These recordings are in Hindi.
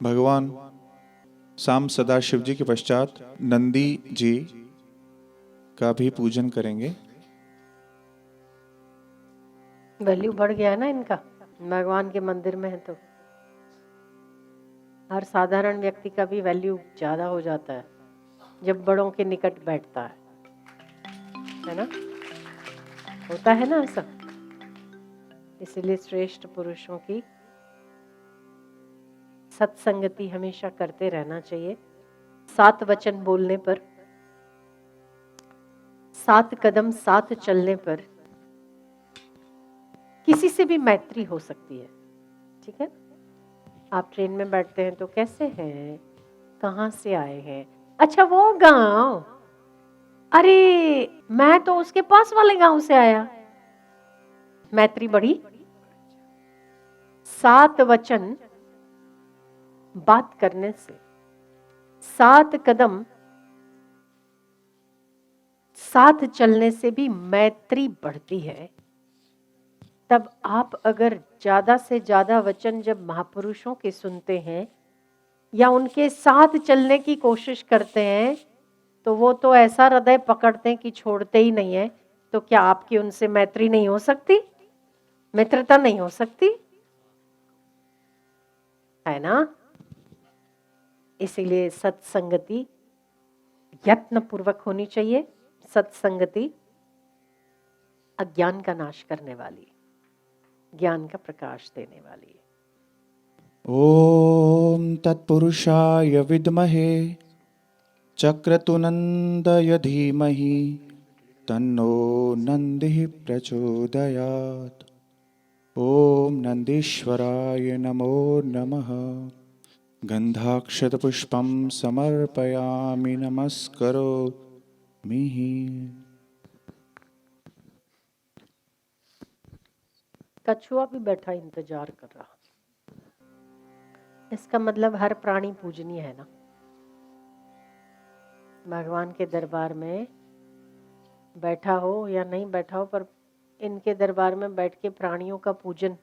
भगवान शाम सदाशिव जी के पश्चात नंदी जी का भी पूजन करेंगे। वैल्यू बढ़ गया ना इनका, भगवान के मंदिर में है तो हर साधारण व्यक्ति का भी वैल्यू ज्यादा हो जाता है जब बड़ों के निकट बैठता है ना, होता है ना ऐसा। इसलिए श्रेष्ठ पुरुषों की सत्संगति हमेशा करते रहना चाहिए। 7 वचन बोलने पर, 7 कदम साथ चलने पर किसी से भी मैत्री हो सकती है। ठीक है, आप ट्रेन में बैठते हैं तो कैसे हैं, कहाँ से आए हैं, अच्छा वो गांव, अरे मैं तो उसके पास वाले गांव से आया, मैत्री बढ़ी। 7 वचन बात करने से, 7 कदम साथ चलने से भी मैत्री बढ़ती है। तब आप अगर ज्यादा से ज्यादा वचन जब महापुरुषों के सुनते हैं या उनके साथ चलने की कोशिश करते हैं तो वो तो ऐसा हृदय पकड़ते हैं कि छोड़ते ही नहीं है। तो क्या आपकी उनसे मैत्री नहीं हो सकती, मित्रता नहीं हो सकती, है ना। इसीलिए सत्संगति यत्न पूर्वक होनी चाहिए। सत्संगति अज्ञान का नाश करने वाली, ज्ञान का प्रकाश देने वाली है। ओम तत्पुरुषाय विद्महे चक्रतुनंदय धीमहि तन्नो नंदिः प्रचोदयात्। ओम नंदीश्वराय नमो नमः। गंधाक्षतपुष्पं समर्पयामि नमस्करोमि। कछुआ भी बैठा इंतजार कर रहा, इसका मतलब हर प्राणी पूजनीय है ना। भगवान के दरबार में बैठा हो या नहीं बैठा हो, पर इनके दरबार में बैठ के प्राणियों का पूजन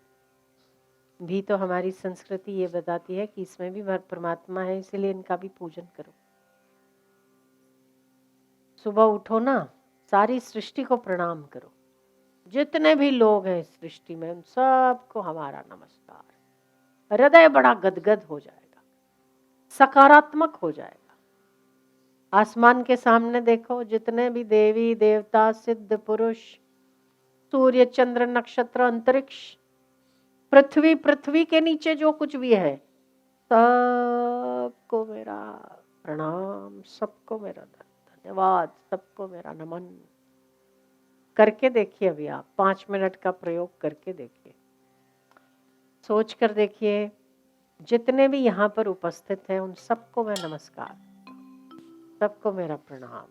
भी तो हमारी संस्कृति ये बताती है कि इसमें भी परमात्मा है, इसलिए इनका भी पूजन करो। सुबह उठो ना, सारी सृष्टि को प्रणाम करो, जितने भी लोग हैं इस सृष्टि में उन सबको हमारा नमस्कार। हृदय बड़ा गदगद हो जाएगा, सकारात्मक हो जाएगा। आसमान के सामने देखो, जितने भी देवी देवता सिद्ध पुरुष, सूर्य चंद्र नक्षत्र अंतरिक्ष पृथ्वी, पृथ्वी के नीचे जो कुछ भी है, सबको मेरा प्रणाम, सबको मेरा धन्यवाद, सबको मेरा नमन। करके देखिए, अभी आप 5 मिनट का प्रयोग करके देखिए, सोच कर देखिए, जितने भी यहाँ पर उपस्थित हैं उन सबको मैं नमस्कार, सबको मेरा प्रणाम।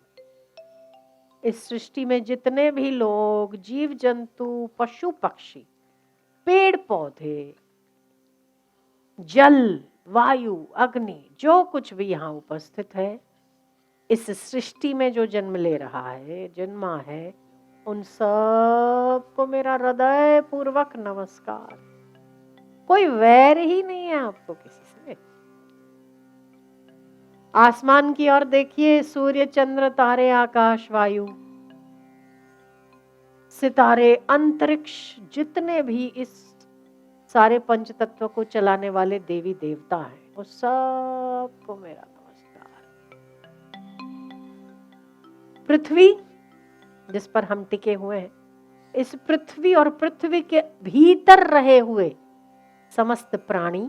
इस सृष्टि में जितने भी लोग, जीव जंतु, पशु पक्षी, पेड़ पौधे, जल, वायु, अग्नि, जो कुछ भी यहाँ उपस्थित है, इस सृष्टि में जो जन्म ले रहा है, जन्मा है, उन सबको मेरा हृदय पूर्वक नमस्कार। कोई वैर ही नहीं है आपको किसी से। आसमान की ओर देखिए, सूर्य चंद्र तारे आकाश वायु सितारे अंतरिक्ष, जितने भी इस सारे पंच तत्व को चलाने वाले देवी देवता हैं, वो सबको मेरा नमस्कार। पृथ्वी जिस पर हम टिके हुए हैं, इस पृथ्वी और पृथ्वी के भीतर रहे हुए समस्त प्राणी,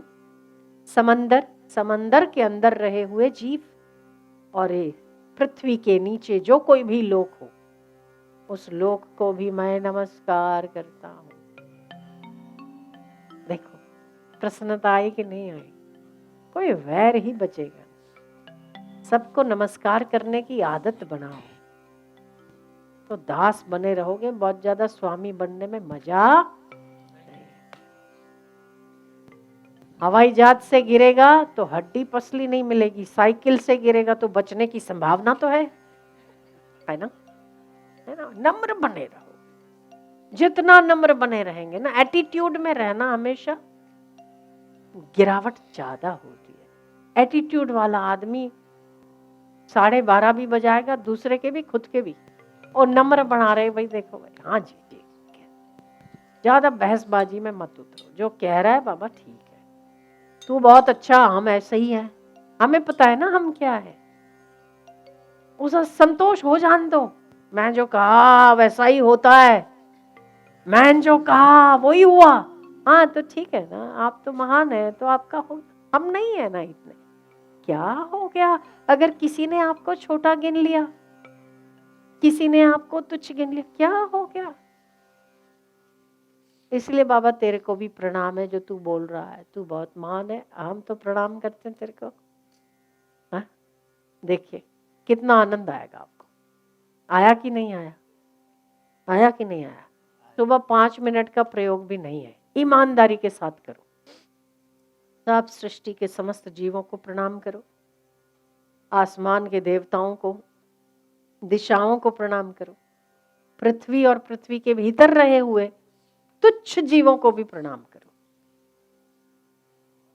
समंदर, समंदर के अंदर रहे हुए जीव, और पृथ्वी के नीचे जो कोई भी लोक हो, उस लोक को भी मैं नमस्कार करता हूं। देखो प्रसन्नता आई कि नहीं आई, कोई वैर ही बचेगा। सबको नमस्कार करने की आदत बनाओ तो दास बने रहोगे, बहुत ज्यादा स्वामी बनने में मजा नहीं। हवाई जहाज से गिरेगा तो हड्डी पसली नहीं मिलेगी, साइकिल से गिरेगा तो बचने की संभावना तो है ना, है ना। नम्र बने रहो, जितना नम्र बने रहेंगे ना, एटीट्यूड में रहना, हमेशा गिरावट ज्यादा होती है। एटीट्यूड वाला आदमी 12:30 भी बजाएगा, दूसरे के भी खुद के भी, और नंबर बढ़ा रहे भाई, देखो भाई, हाँ जी ठीक है। ज्यादा बहसबाजी में मत उतरो, जो कह रहा है बाबा ठीक है, तू बहुत अच्छा, हम ऐसे ही हैं, हमें पता है ना हम क्या है, उसे संतोष हो जान दो। मैं जो कहा वैसा ही होता है, मैंने जो कहा वही हुआ, हाँ तो ठीक है ना, आप तो महान है तो आपका हो, हम नहीं है ना इतने, क्या हो गया अगर किसी ने आपको छोटा गिन लिया, किसी ने आपको तुच्छ गिन लिया, क्या हो गया। इसलिए बाबा तेरे को भी प्रणाम है, जो तू बोल रहा है, तू बहुत महान है, हम तो प्रणाम करते हैं तेरे को। हाँ देखिए कितना आनंद आएगा आपको, आया कि नहीं आया, आया कि नहीं आया। सुबह 5 मिनट का प्रयोग भी नहीं है, ईमानदारी के साथ करो। सब सृष्टि के समस्त जीवों को प्रणाम करो, आसमान के देवताओं को, दिशाओं को प्रणाम करो, पृथ्वी और पृथ्वी के भीतर रहे हुए तुच्छ जीवों को भी प्रणाम करो।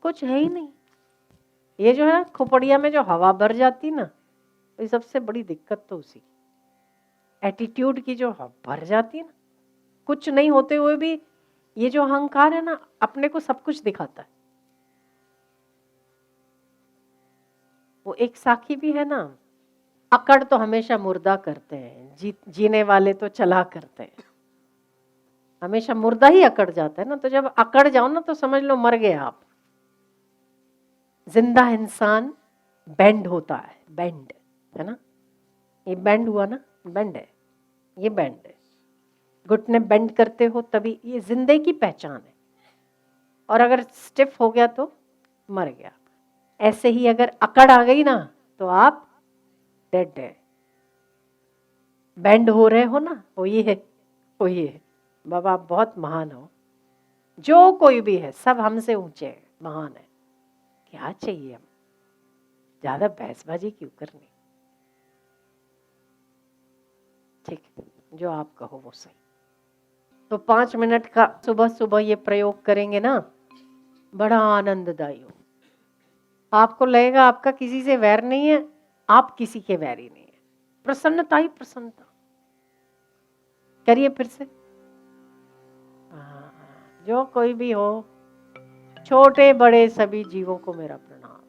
कुछ है ही नहीं, ये जो है खोपड़िया में जो हवा भर जाती ना, ये सबसे बड़ी दिक्कत तो उसी एटीट्यूड की, जो भर जाती है ना, कुछ नहीं होते हुए भी ये जो अहंकार है ना, अपने को सब कुछ दिखाता है। वो एक साखी भी है ना, अकड़ तो हमेशा मुर्दा करते हैं, जीने वाले तो चला करते हैं। हमेशा मुर्दा ही अकड़ जाता है ना, तो जब अकड़ जाओ ना तो समझ लो मर गए आप। जिंदा इंसान बेंड होता है, बेंड है ना, ये बेंड हुआ ना, बेंड है, ये बेंड है, घुटने बेंड करते हो तभी, ये जिंदे की पहचान है। और अगर स्टिफ हो गया तो मर गया। ऐसे ही अगर अकड़ आ गई ना तो आप डेड है। बेंड हो रहे हो ना, होइए होइए, बाबा आप बहुत महान हो, जो कोई भी है सब हमसे ऊंचे है, महान है, क्या चाहिए हम, ज्यादा बहसबाजी क्यों करनी। ठीक है, जो आप कहो वो सही। तो 5 मिनट का सुबह सुबह ये प्रयोग करेंगे ना, बड़ा आनंददायी हो। आपको लगेगा आपका किसी से वैर नहीं है, आप किसी के वैरी नहीं है, प्रसन्नता ही प्रसन्नता। करिए फिर से। जो कोई भी हो, छोटे बड़े सभी जीवों को मेरा प्रणाम।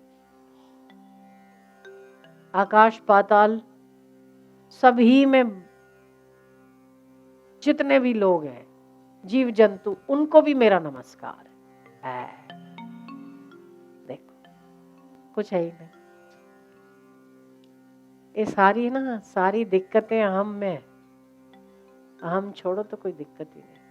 आकाश पाताल सभी में जितने भी लोग हैं, जीव जंतु, उनको भी मेरा नमस्कार है। देखो कुछ है ही नहीं, ये सारी ना सारी दिक्कतें हम में, हम छोड़ो तो कोई दिक्कत ही नहीं।